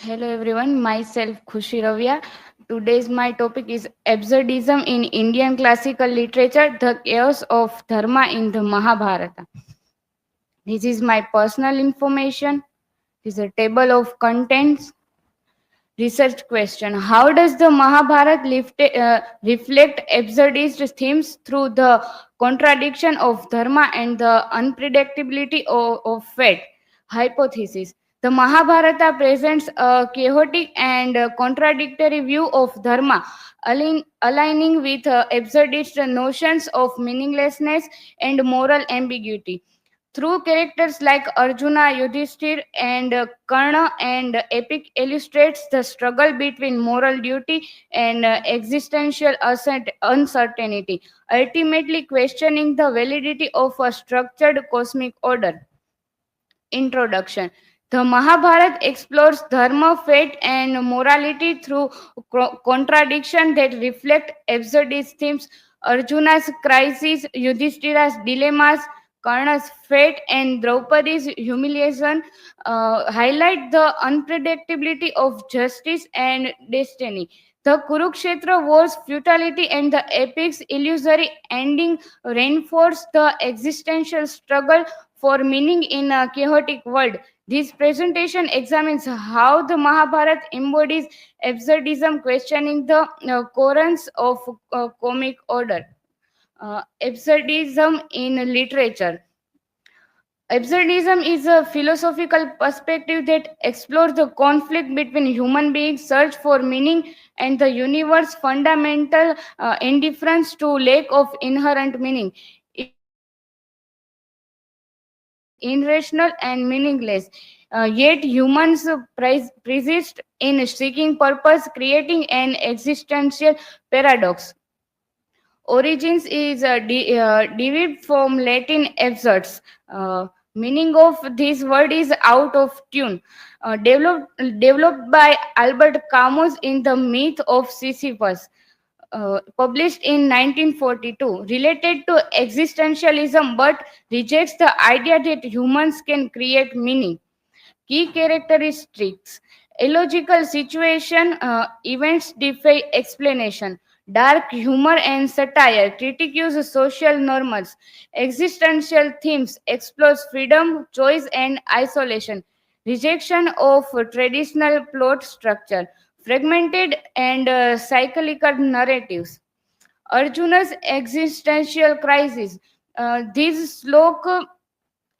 Hello everyone, myself Khushi Ravia. Today's my topic is Absurdism in Indian classical literature, the chaos of Dharma in the Mahabharata. This is my personal information. This is a table of contents. Research question: how does the Mahabharata reflect absurdist themes through the contradiction of dharma and the unpredictability of fate? Hypothesis: the Mahabharata presents a chaotic and contradictory view of dharma, aligning with absurdist notions of meaninglessness and moral ambiguity. Through characters like Arjuna, Yudhishthira, and Karna, and epic illustrates the struggle between moral duty and existential uncertainty, ultimately questioning the validity of a structured cosmic order. Introduction: the Mahabharata explores dharma, fate, and morality through contradiction that reflect absurdist themes. Arjuna's crisis, Yudhishthira's dilemmas, Karna's fate, and Draupadi's humiliation highlight the unpredictability of justice and destiny. The Kurukshetra war's futility and the epic's illusory ending reinforce the existential struggle for meaning in a chaotic world. This presentation examines how the Mahabharata embodies absurdism, questioning the coherence of comic order. Absurdism in literature. Absurdism is a philosophical perspective that explores the conflict between human beings' search for meaning and the universe's fundamental indifference to lack of inherent meaning. Irrational and meaningless. Yet humans persist in seeking purpose, creating an existential paradox. Origins is derived from Latin absurds. Meaning of this word is out of tune. Developed by Albert Camus in the myth of Sisyphus. Published in 1942, related to existentialism but rejects the idea that humans can create meaning. Key characteristics: illogical situation, events defy explanation, dark humor and satire, critiques social norms, existential themes, explores freedom, choice, and isolation, rejection of traditional plot structure, fragmented and cyclical narratives. Arjuna's existential crisis. This slok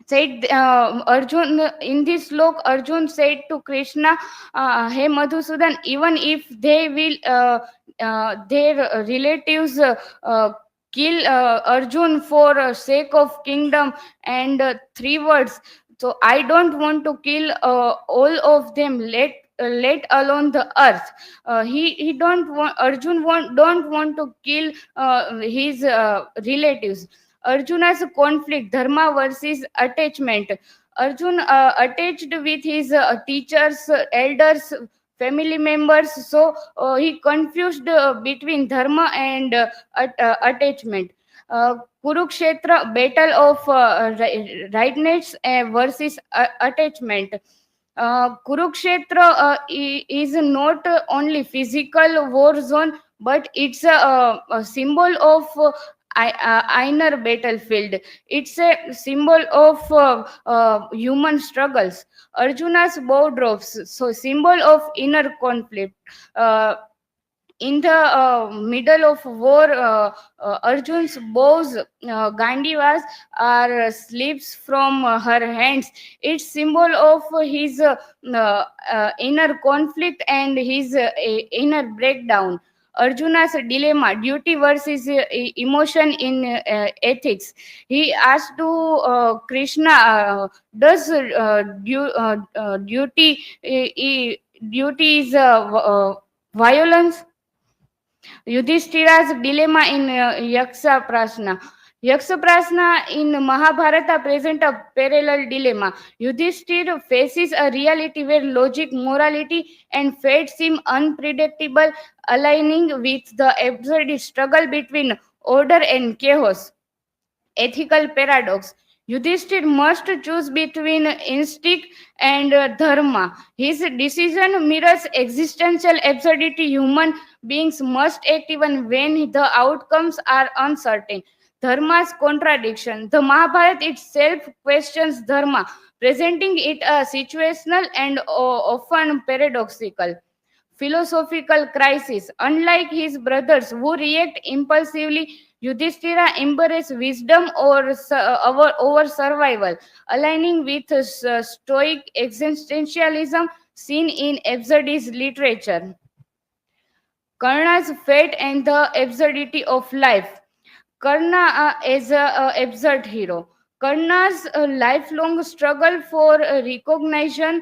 said Arjun in this slok Arjun said to Krishna, hey Madhusudan, even if they will their relatives kill Arjun for sake of kingdom and three words, so I don't want to kill all of them, let alone the earth. He don't want Arjun don't want to kill his relatives. Arjuna's conflict, dharma versus attachment. Arjun attached with his teachers, elders, family members, so he confused between dharma and attachment. Kurukshetra, battle of rightness versus attachment. Kurukshetra is not only physical war zone, but it's a symbol of inner battlefield. It's a symbol of human struggles. Arjuna's bow drops, so symbol of inner conflict. In the middle of war, Arjun's bows, Gandhivas, are slips from her hands. It's symbol of his inner conflict and his inner breakdown. Arjuna's dilemma, duty versus emotion in ethics. He asked to Krishna, does duty is violence? Yudhishthira's dilemma in Yaksha Prashna. Yaksha Prashna in Mahabharata present a parallel dilemma. Yudhishthira faces a reality where logic, morality, and fate seem unpredictable, aligning with the absurd struggle between order and chaos. Ethical paradox. Yudhishthira must choose between instinct and dharma. His decision mirrors existential absurdity. Human beings must act even when the outcomes are uncertain. Dharma's contradiction. The Mahabharata itself questions dharma, presenting it as situational and often paradoxical. Philosophical crisis. Unlike his brothers who react impulsively, Yudhishthira embraces wisdom over survival, aligning with Stoic existentialism seen in absurdist literature. Karna's fate and the absurdity of life. Karna is an absurd hero. Karna's lifelong struggle for recognition,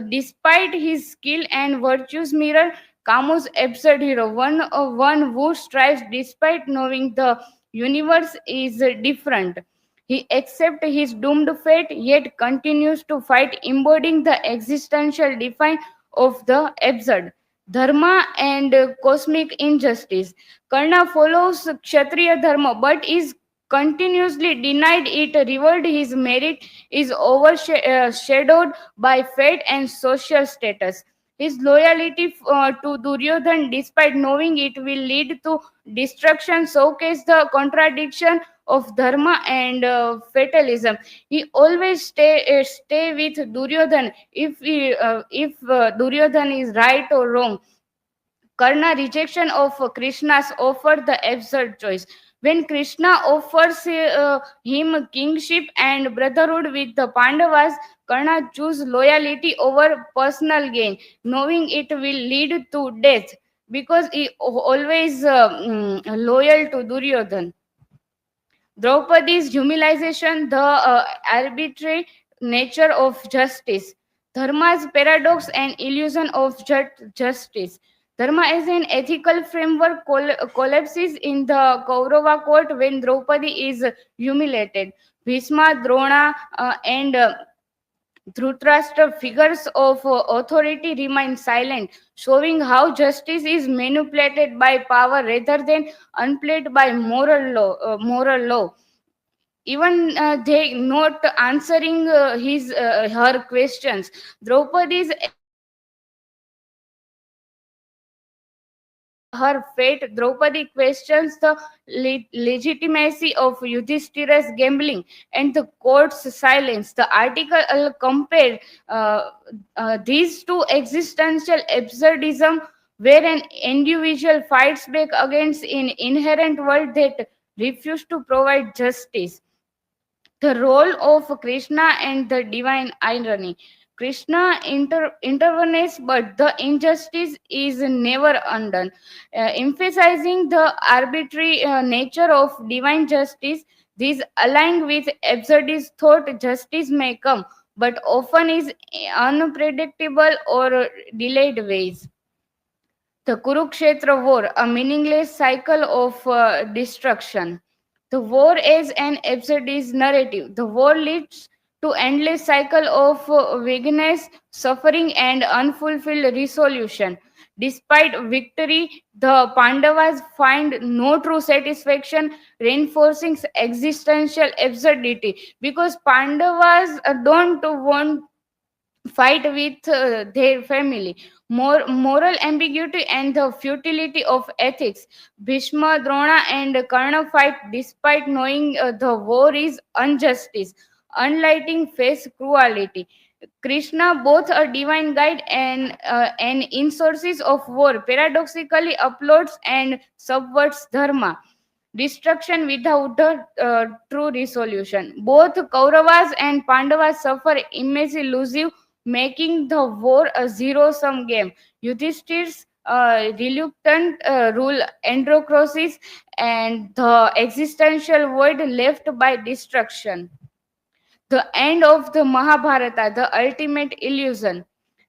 despite his skill and virtues, mirror Kamu's absurd hero, one who strives despite knowing the universe is different. He accepts his doomed fate, yet continues to fight, embodying the existential define of the absurd. Dharma and cosmic injustice. Karna follows Kshatriya Dharma but is continuously denied it. Reward his merit is overshadowed by fate and social status. His loyalty to Duryodhan, despite knowing it will lead to destruction, showcase the contradiction of dharma and fatalism. He always stay with Duryodhan if Duryodhan is right or wrong. Karna rejection of Krishna's offer the absurd choice. When Krishna offers him kingship and brotherhood with the Pandavas, Karna chooses loyalty over personal gain, knowing it will lead to death because he always loyal to Duryodhan. Draupadi's humiliation, the arbitrary nature of justice, Dharma's paradox and illusion of justice. Dharma as an ethical framework collapses in the Kaurava court when Draupadi is humiliated. Bhishma, Drona, and Dhritarashtra figures of authority remain silent, showing how justice is manipulated by power rather than unplayed by moral law. Even they not answering his her questions. Draupadi's her fate. Draupadi questions the legitimacy of Yudhishthira's gambling and the court's silence. The article compared these two existential absurdism where an individual fights back against an inherent world that refuse to provide justice. The role of Krishna and the divine irony. Krishna intervenes, but the injustice is never undone. Emphasizing the arbitrary nature of divine justice, this aligns with absurdist thought justice may come, but often is unpredictable or delayed ways. The Kurukshetra war, a meaningless cycle of destruction. The war is an absurdist narrative. The war leads to endless cycle of weakness, suffering, and unfulfilled resolution. Despite victory, the Pandavas find no true satisfaction, reinforcing existential absurdity. Because Pandavas don't want fight with their family. Moral ambiguity and the futility of ethics. Bhishma, Drona, and Karna fight despite knowing the war is injustice, unlighting face cruelty. Krishna, both a divine guide and an in sources of war, paradoxically uploads and subverts dharma. Destruction without the true resolution. Both Kauravas and Pandavas suffer immense losing, making the war a zero-sum game. Yudhishthir's reluctant rule endocrisis and the existential void left by destruction. The end of the Mahabharata, the ultimate illusion.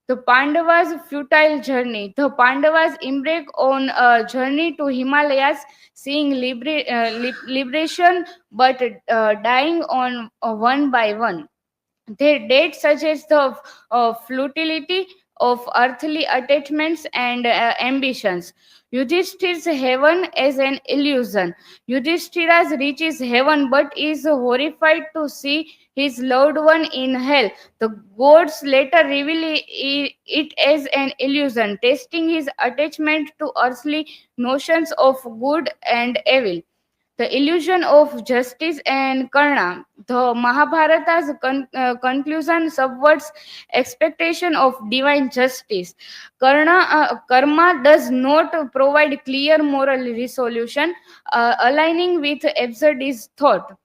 The Pandavas' futile journey. The Pandavas embark on a journey to Himalayas, seeing liberation but dying on one by one. Their date suggests the futility of earthly attachments and ambitions. Yudhishthira's heaven as an illusion. Yudhishthira reaches heaven but is horrified to see his loved one in hell. The gods later reveal it as an illusion, testing his attachment to earthly notions of good and evil. The illusion of justice and Karna. The Mahabharata's conclusion subverts expectation of divine justice. Karma does not provide clear moral resolution, aligning with absurdist thought.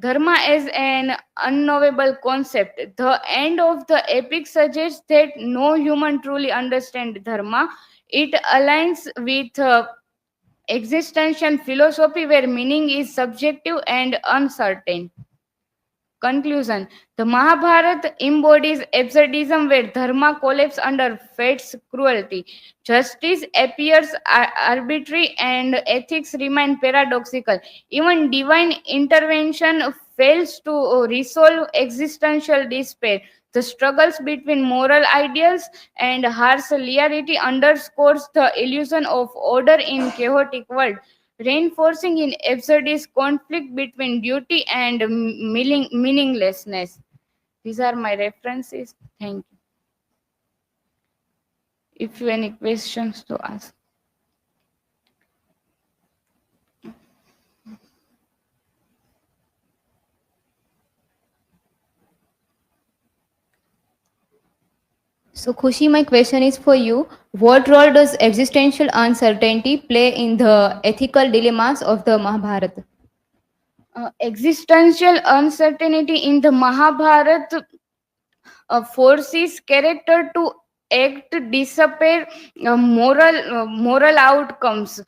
Dharma is an unknowable concept. The end of the epic suggests that no human truly understands Dharma. It aligns with existential philosophy where meaning is subjective and uncertain. Conclusion. The Mahabharata embodies absurdism where dharma collapses under fate's cruelty. Justice appears arbitrary and ethics remain paradoxical. Even divine intervention fails to resolve existential despair. The struggles between moral ideals and harsh reality underscores the illusion of order in chaotic world, reinforcing in absurdist conflict between duty and meaninglessness. These are my references. Thank you. If you have any questions to ask. So, Khushi, my question is for you. What role does existential uncertainty play in the ethical dilemmas of the Mahabharata? Existential uncertainty in the Mahabharata forces character to act despite moral outcomes,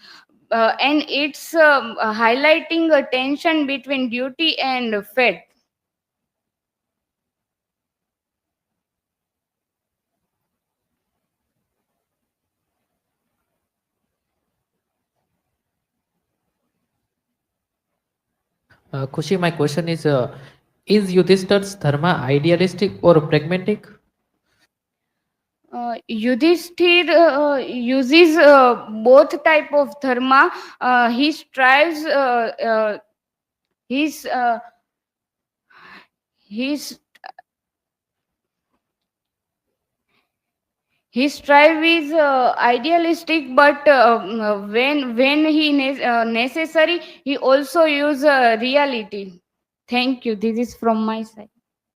and it's highlighting a tension between duty and faith. Kushi, my question is Yudhishthira's dharma idealistic or pragmatic? Yudhishthir uses both type of dharma. He strives. His his his strive is idealistic, but when necessary, he also use reality. Thank you. This is from my side.